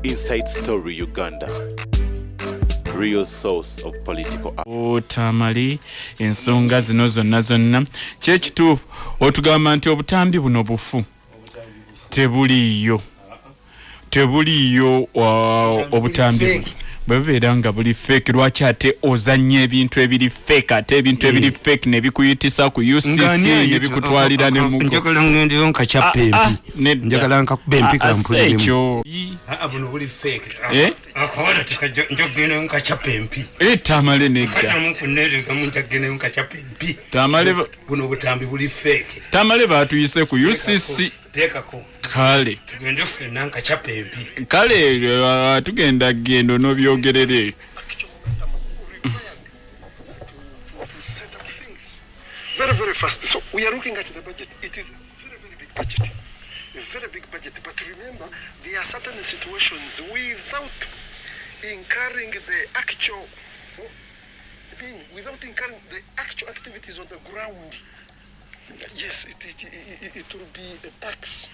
Inside Story Uganda. Real source of political Tamale ensonga zino zonna kyekituufu otugamba nti obutambi buno bufu tebuliyo obutambi bwe bubeera nga buli fake lwaki ate ozanya ebintu ebiri fake ate ebintu ebiri fake ne bikuyitisa ku UCC ne bikutwalira ne mu njagala ngendeyo nkacapa empi njagala nkakuba empi kampuliremu buno buli fake akola njogene nkacapa empi Tamale nedda munkuneregamu njagene nkacapa empi Tamale buno butambi buli fake Tamale batuyise ku UCC tekako kale tugende fena nkacapa empi kale tugenda gendo n'obyogerere very fast. So we are looking at the budget. It is a very big budget. A very big budget. But remember, there are certain situations without incurring the actual activities on the ground. Yes, it will be a tax.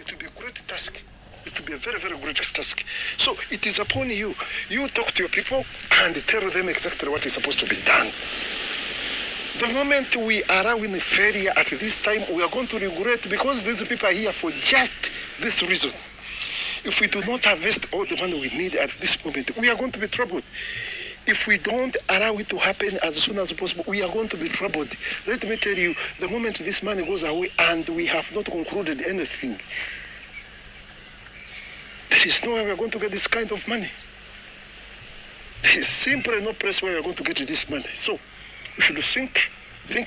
It will be a great task. It will be a very great task. So it is upon you. You talk to your people and tell them exactly what is supposed to be done. The moment we are allowing failure at this time, we are going to regret because these people are here for just this reason. If we do not harvest all the money we need at this moment, we are going to be troubled. If we don't allow it to happen as soon as possible, we are going to be troubled. Let me tell you, the moment this money goes away and we have not concluded anything, there is no way we are going to get this kind of money. There is simply no place where we are going to get this money. So, we should think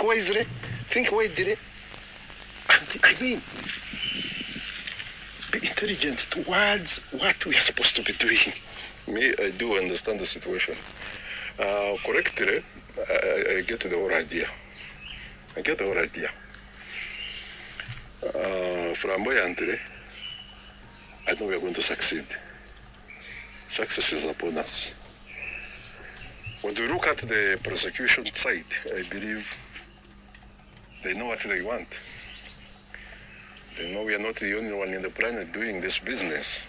wisely, think widely, and be intelligent towards what we are supposed to be doing. Me, I do understand the situation. Correctly, I get the whole idea. Flamboyantly, I know we are going to succeed. Success is upon us. When we look at the prosecution side, I believe they know what they want. They know we are not the only one in the planet doing this business.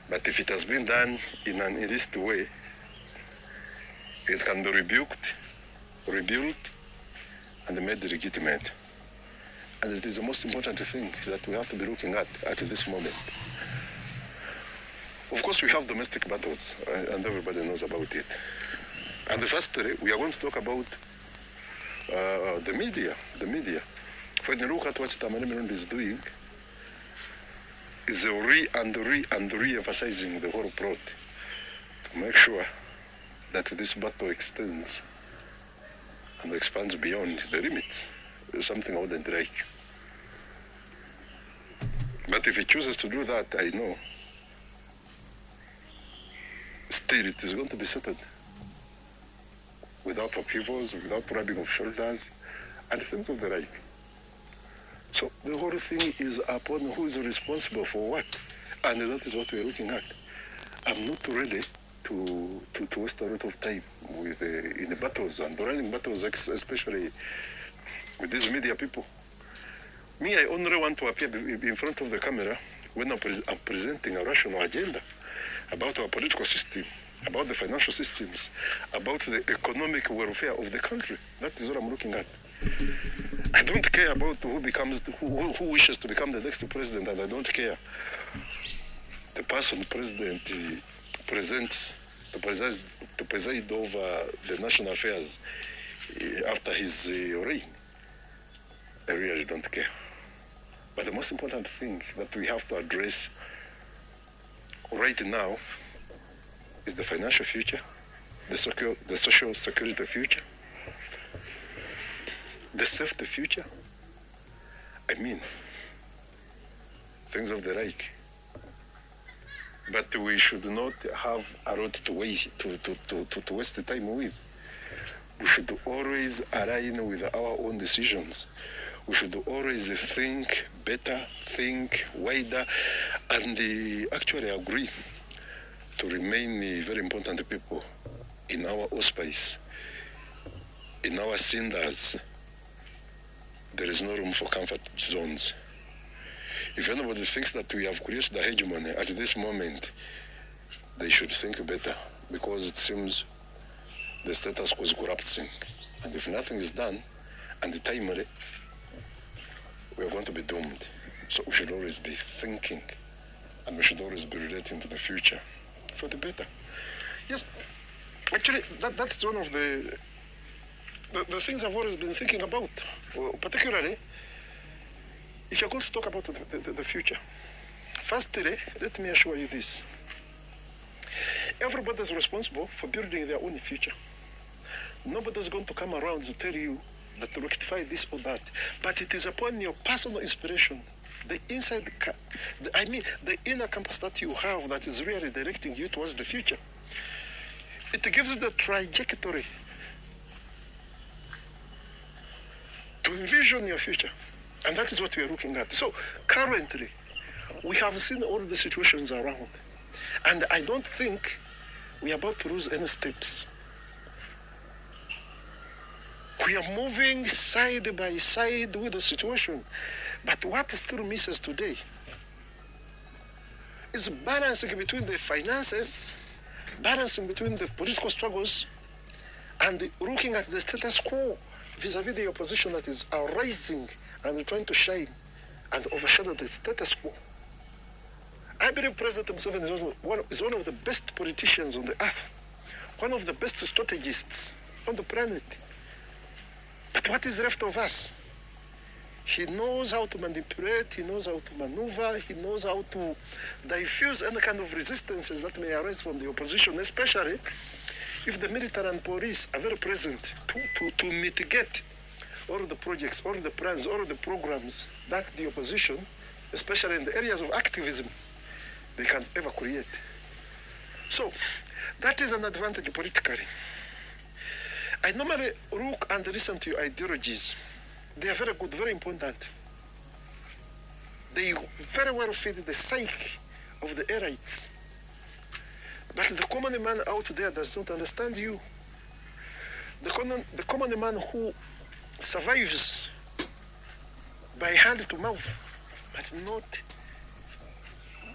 But if it has been done in an illicit way, it can be rebuked, rebuilt, and made legitimate. And it is the most important thing that we have to be looking at this moment. Of course, we have domestic battles, and everybody knows about it. And firstly, we are going to talk about the media. When you look at what Tamale Mirundi is doing, is re-emphasizing the whole plot to make sure that this battle extends and expands beyond the limits. Something I wouldn't like. But if he chooses to do that, I know, still it is going to be settled. Without upheavals, without rubbing of shoulders, and things of the like. So the whole thing is upon who is responsible for what, and that is what we are looking at. I'm not ready to waste a lot of time with in the battles and running battles, especially with these media people. Me, I only want to appear in front of the camera when I'm presenting a rational agenda about our political system, about the financial systems, about the economic welfare of the country. That is what I'm looking at. I don't care about who wishes to become the next president, and I don't care the person president presents to preside over the national affairs after his reign. I really don't care. But the most important thing that we have to address right now is the financial future, the social security future, the safety future. I mean, things of the like. But we should not have a lot to waste the time with. We should always align with our own decisions. We should always think better, think wider, and actually agree to remain very important people in our auspice, in our cinders. There is no room for comfort zones. If anybody thinks that we have created a hegemony at this moment, they should think better, because it seems the status quo is corrupting. And if nothing is done, and timely, we are going to be doomed. So we should always be thinking, and we should always be relating to the future for the better. Yes, actually, that's one of the things I've always been thinking about, particularly if you're going to talk about the future. Firstly, let me assure you this. Everybody is responsible for building their own future. Nobody's going to come around to tell you that to rectify this or that, but it is upon your personal inspiration, the inner compass that you have that is really directing you towards the future. It gives you the trajectory to envision your future. And that is what we are looking at. So currently, we have seen all the situations around. And I don't think we are about to lose any steps. We are moving side by side with the situation. But what still misses today is balancing between the finances, balancing between the political struggles, and looking at the status quo vis-a-vis the opposition that is rising and trying to shine and overshadow the status quo. I believe President Museveni is one of the best politicians on the earth, one of the best strategists on the planet. But what is left of us? He knows how to manipulate, he knows how to maneuver, he knows how to diffuse any kind of resistances that may arise from the opposition, especially if the military and police are very present to mitigate all the projects, all the plans, all the programs that the opposition, especially in the areas of activism, they can ever create. So that is an advantage politically. I normally look and listen to your ideologies. They are very good, very important. They very well fit the psyche of the elites. But the common man out there does not understand you. The common man who survives by hand to mouth, but not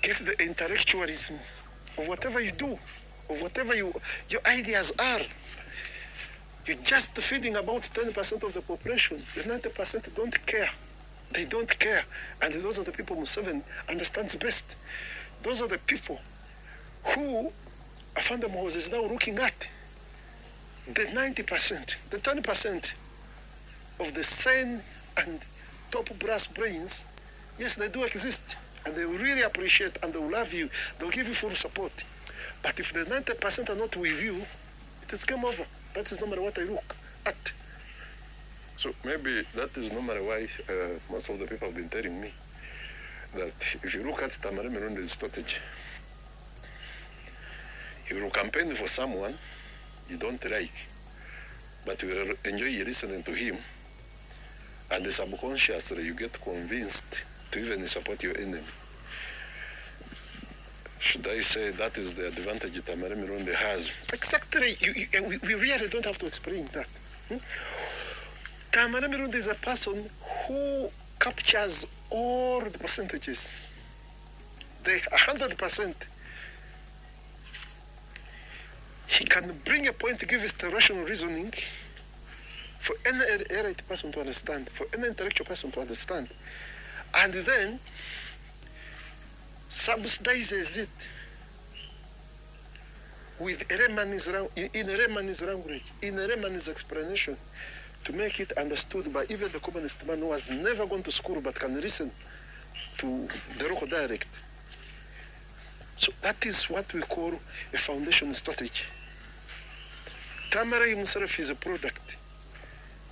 get the intellectualism of whatever you do, of whatever your ideas are. You're just feeding about 10% of the population. The 90% don't care. They don't care. And those are the people Museveni understands best. Those are the people who Afanda Mohozi is now looking at. The 90%, the 10% of the sane and top brass brains, yes, they do exist. And they will really appreciate and they will love you. They will give you full support. But if the 90% are not with you, it is game over. That is normally what I look at. So maybe that is normally why most of the people have been telling me that if you look at Tamale Mirundi's strategy, he will campaign for someone you don't like, but you will enjoy listening to him, and subconsciously you get convinced to even support your enemy. Should I say that is the advantage Tamale Mirundi has? Exactly. We really don't have to explain that. Tamale Mirundi is a person who captures all the percentages. The 100%. He can bring a point to give us the rational reasoning for any erudite person to understand, for any intellectual person to understand. And then subsidizes it with in a layman's language, in a layman's explanation, to make it understood by even the communist man who was never gone to school but can listen to the local dialect. So that is what we call a foundation strategy. Tamale himself is a product.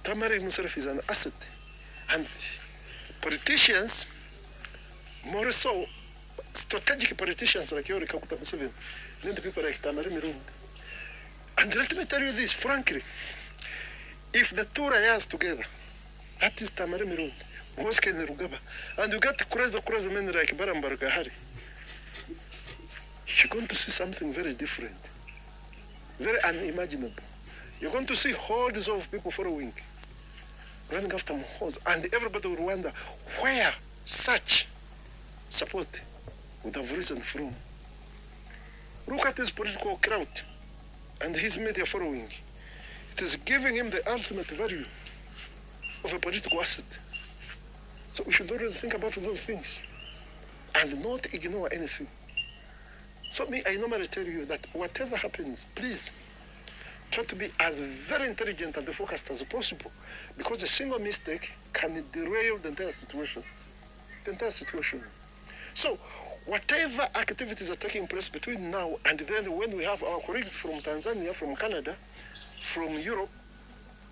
Tamale himself is an asset. And politicians, more so, strategic politicians like Yoweri Kaguta Museveni, then the people like Tamale Mirundi. And let me tell you this frankly, if the two Rayas together, that is Tamale Mirundi, Woske and Rugaba, and you get crazy men like Barambara Gahari, you're going to see something very different, very unimaginable. You're going to see hordes of people following, running after Mohozi, and everybody will wonder where such support would have risen from. Look at his political crowd and his media following. It is giving him the ultimate value of a political asset. So we should always think about those things and not ignore anything. So I normally tell you that whatever happens, please try to be as very intelligent and focused as possible, because a single mistake can derail the entire situation. So whatever activities are taking place between now and then, when we have our colleagues from Tanzania, from Canada, from Europe,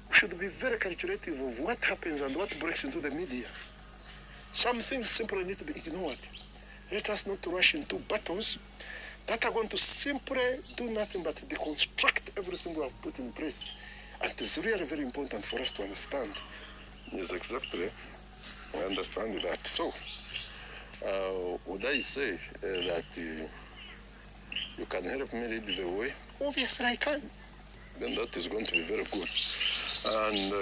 we should be very calculative of what happens and what breaks into the media. Some things simply need to be ignored. Let us not rush into battles that are going to simply do nothing but deconstruct everything we have put in place. And it is really very important for us to understand. Yes, exactly. I understand that. So, would I say that you can help me lead the way? Obviously I can. Then that is going to be very good. And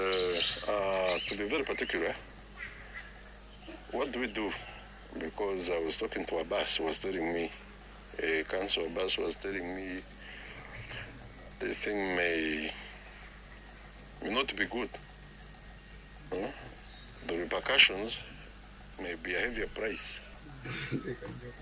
to be very particular, what do we do? Because I was talking to Abbas, who was telling me, Council Abbas was telling me, the thing may not be good. The repercussions may be a heavier price